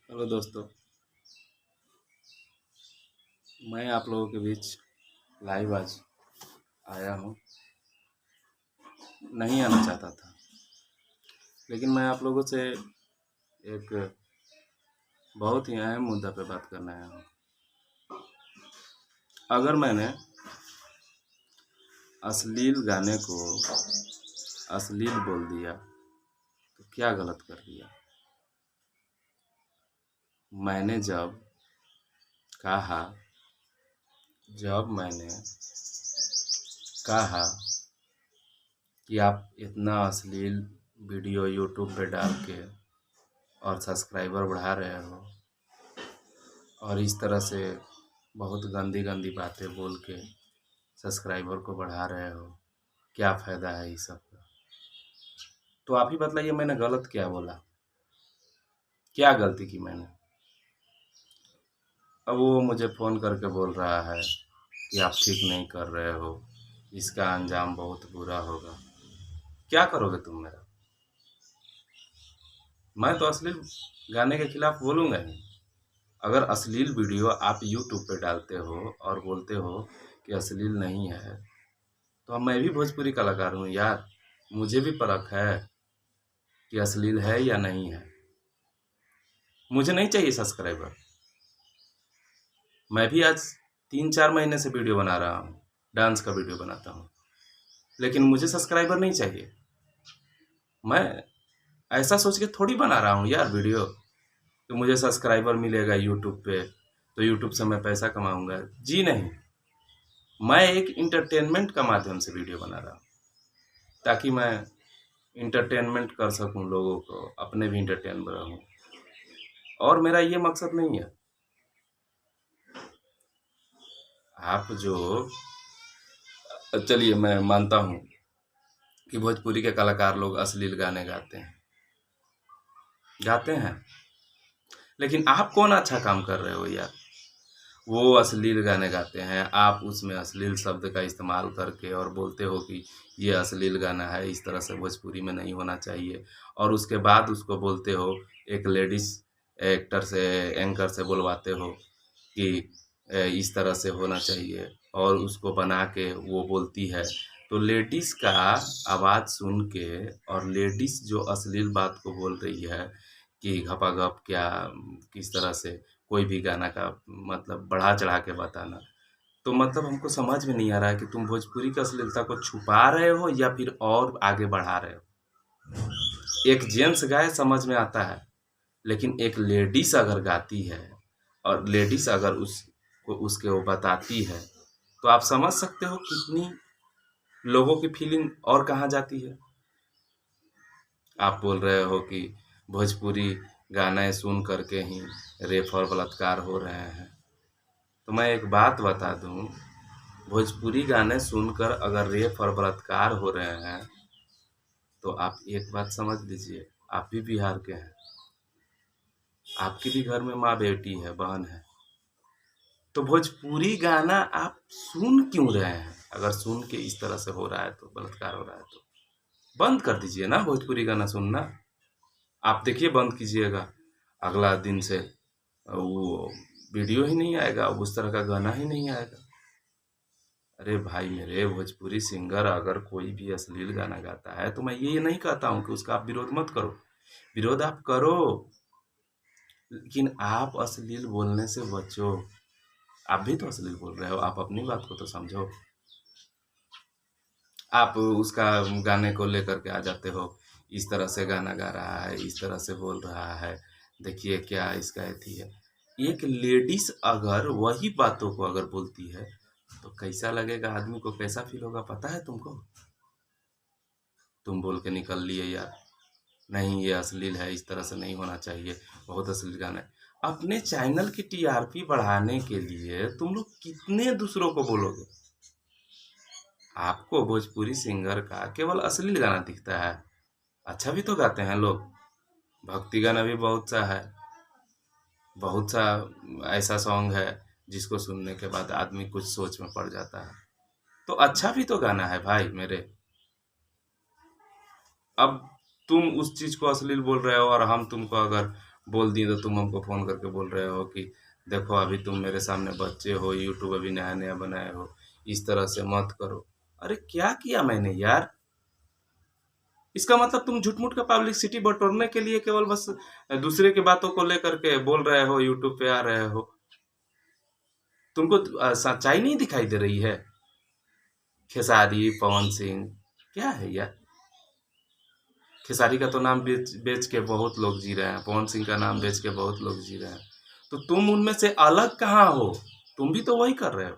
Hello दोस्तों। मैं आप लोगों के बीच लाइव आज आया हूँ। नहीं आना चाहता था, लेकिन मैं आप लोगों से एक बहुत ही अहम मुद्दा पे बात करने आया हूँ। अगर मैंने अश्लील गाने को अश्लील बोल दिया तो क्या गलत कर दिया? मैंने कहा जब मैंने कहा कि आप इतना अश्लील वीडियो यूट्यूब पे डाल के और सब्सक्राइबर बढ़ा रहे हो और इस तरह से बहुत गंदी गंदी बातें बोल के सब्सक्राइबर को बढ़ा रहे हो, क्या फ़ायदा है इस सब का? तो आप ही बतलाइए, मैंने गलत क्या बोला? क्या गलती की मैंने? अब वो मुझे फ़ोन करके बोल रहा है कि आप ठीक नहीं कर रहे हो, इसका अंजाम बहुत बुरा होगा। क्या करोगे तुम मेरा? मैं तो अश्लील गाने के खिलाफ बोलूँगा ही। अगर अश्लील वीडियो आप यूट्यूब पे डालते हो और बोलते हो कि अश्लील नहीं है, तो अब मैं भी भोजपुरी कलाकार हूँ यार, मुझे भी परख है कि अश्लील है या नहीं है। मुझे नहीं चाहिए सब्सक्राइबर। मैं भी आज 3-4 महीने से वीडियो बना रहा हूँ, डांस का वीडियो बनाता हूँ, लेकिन मुझे सब्सक्राइबर नहीं चाहिए। मैं ऐसा सोच के थोड़ी बना रहा हूँ यार वीडियो कि मुझे सब्सक्राइबर मिलेगा यूट्यूब पे तो यूट्यूब से मैं पैसा कमाऊँगा। जी नहीं, मैं एक एंटरटेनमेंट का माध्यम से वीडियो बना रहा हूँ, ताकि मैं एंटरटेनमेंट कर सकूँ लोगों को, अपने भी एंटरटेन रहूँ। और मेरा ये मकसद नहीं है। आप जो चलिए, मैं मानता हूँ कि भोजपुरी के कलाकार लोग अश्लील गाने गाते हैं, लेकिन आप कौन अच्छा काम कर रहे हो यार? वो अश्लील गाने गाते हैं, आप उसमें अश्लील शब्द का इस्तेमाल करके और बोलते हो कि ये अश्लील गाना है, इस तरह से भोजपुरी में नहीं होना चाहिए, और उसके बाद उसको बोलते हो, एक लेडीज एक्टर से, एंकर से बुलवाते हो कि इस तरह से होना चाहिए, और उसको बना के वो बोलती है। तो लेडीज़ का आवाज़ सुन के और लेडीज़ जो अश्लील बात को बोल रही है कि घपाघप क्या, किस तरह से कोई भी गाना का मतलब बढ़ा चढ़ा के बताना, तो मतलब हमको समझ में नहीं आ रहा है कि तुम भोजपुरी की अश्लीलता को छुपा रहे हो या फिर और आगे बढ़ा रहे हो। एक जेंट्स गाए समझ में आता है, लेकिन एक लेडीज अगर गाती है और लेडीज अगर उसको उसके वो बताती है, तो आप समझ सकते हो कितनी लोगों की फीलिंग और कहाँ जाती है। आप बोल रहे हो कि भोजपुरी गाने सुन करके ही रेप और बलात्कार हो रहे हैं। तो मैं एक बात बता दूं, भोजपुरी गाने सुनकर अगर रेप और बलात्कार हो रहे हैं, तो आप एक बात समझ लीजिए, आप भी बिहार के हैं, आपके भी घर में माँ बेटी है, बहन है। तो भोजपुरी गाना आप सुन क्यों रहे हैं? अगर सुन के इस तरह से हो रहा है, तो बलात्कार हो रहा है, तो बंद कर दीजिए ना भोजपुरी गाना सुनना। आप देखिए, बंद कीजिएगा, अगला दिन से वो वीडियो ही नहीं आएगा, उस तरह का गाना ही नहीं आएगा। अरे भाई मेरे, भोजपुरी सिंगर अगर कोई भी अश्लील गाना गाता है, तो मैं ये नहीं कहता हूँ कि उसका आप विरोध मत करो, विरोध आप करो, लेकिन आप अश्लील बोलने से बचो। आप भी तो अश्लील बोल रहे हो, आप अपनी बात को तो समझो। आप उसका गाने को लेकर के आ जाते हो, इस तरह से गाना गा रहा है, इस तरह से बोल रहा है, देखिए क्या इसका एथी है। एक लेडीज अगर वही बातों को अगर बोलती है, तो कैसा लगेगा आदमी को, कैसा फील होगा पता है तुमको? तुम बोल के निकल लिए यार, नहीं ये अश्लील है, इस तरह से नहीं होना चाहिए, बहुत अश्लील गाना है। अपने चैनल की टीआरपी बढ़ाने के लिए तुम लोग कितने दूसरों को बोलोगे? आपको भोजपुरी सिंगर का केवल अश्लील गाना दिखता है। अच्छा भी तो गाते हैं लोग, भक्ति गाना भी बहुत सा है, बहुत सा ऐसा सॉन्ग है जिसको सुनने के बाद आदमी कुछ सोच में पड़ जाता है। तो अच्छा भी तो गाना है भाई मेरे। अब तुम उस चीज को अश्लील बोल रहे हो और हम तुमको अगर बोल दिए तो तुम हमको फ़ोन करके बोल रहे हो कि देखो अभी तुम मेरे सामने बच्चे हो, यूट्यूब अभी नया नया बनाए हो, इस तरह से मत करो। अरे क्या किया मैंने यार? इसका मतलब तुम झूठ-मूठ का पब्लिसिटी बटोरने के लिए केवल बस दूसरे की बातों को लेकर के बोल रहे हो, यूट्यूब पे आ रहे हो। तुमको सच्चाई नहीं दिखाई दे रही है? खेसारी, पवन सिंह, क्या है यार? खेसारी का तो नाम बेच बेच के बहुत लोग जी रहे हैं, पवन सिंह का नाम बेच के बहुत लोग जी रहे हैं। तो तुम उनमें से अलग कहाँ हो? तुम भी तो वही कर रहे हो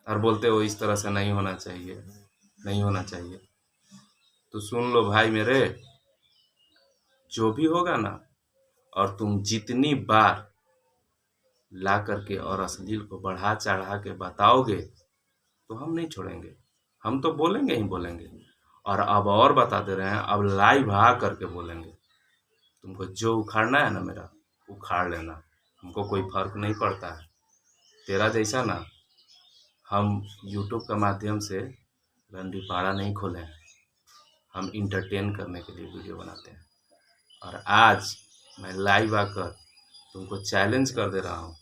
और बोलते हो इस तरह से नहीं होना चाहिए, नहीं होना चाहिए। तो सुन लो भाई मेरे, जो भी होगा ना, और तुम जितनी बार ला करके और अश्लील को बढ़ा चढ़ा के बताओगे तो हम नहीं छोड़ेंगे। हम तो बोलेंगे ही बोलेंगे। और अब और बता दे रहे हैं, अब लाइव आ करके बोलेंगे। तुमको जो उखाड़ना है ना मेरा, उखाड़ लेना। हमको कोई फर्क नहीं पड़ता है। तेरा जैसा ना, हम यूट्यूब के माध्यम से रंडीपाड़ा नहीं खोले हैं। हम इंटरटेन करने के लिए वीडियो बनाते हैं। और आज मैं लाइव आकर तुमको चैलेंज कर दे रहा हूँ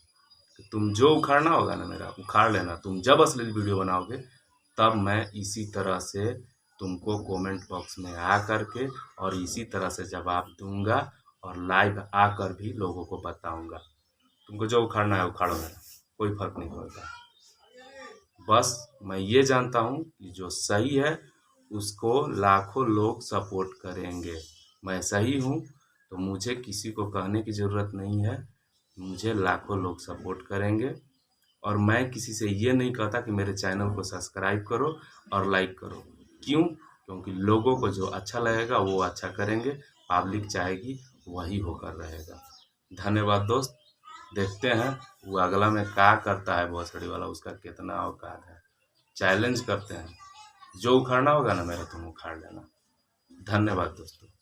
कि तुम जो उखाड़ना होगा ना मेरा, उखाड़ लेना। तुम जब अश्लील वीडियो बनाओगे तब मैं इसी तरह से तुमको कमेंट बॉक्स में आ करके और इसी तरह से जवाब दूंगा और लाइव आकर भी लोगों को बताऊंगा। तुमको जो उखाड़ना है उखाड़ो मेरा, कोई फर्क नहीं पड़ता। बस मैं ये जानता हूँ कि जो सही है उसको लाखों लोग सपोर्ट करेंगे। मैं सही हूँ तो मुझे किसी को कहने की ज़रूरत नहीं है। मुझे लाखों लोग सपोर्ट करेंगे। और मैं किसी से ये नहीं कहता कि मेरे चैनल को सब्सक्राइब करो और लाइक करो। क्यों? क्योंकि लोगों को जो अच्छा लगेगा वो अच्छा करेंगे, पब्लिक चाहेगी वही होकर रहेगा। धन्यवाद दोस्त। देखते हैं वो अगला में क्या करता है, भोसड़ी वाला उसका कितना औकात है। चैलेंज करते हैं, जो उखाड़ना होगा ना मेरा तुम उखाड़ लेना। धन्यवाद दोस्तों।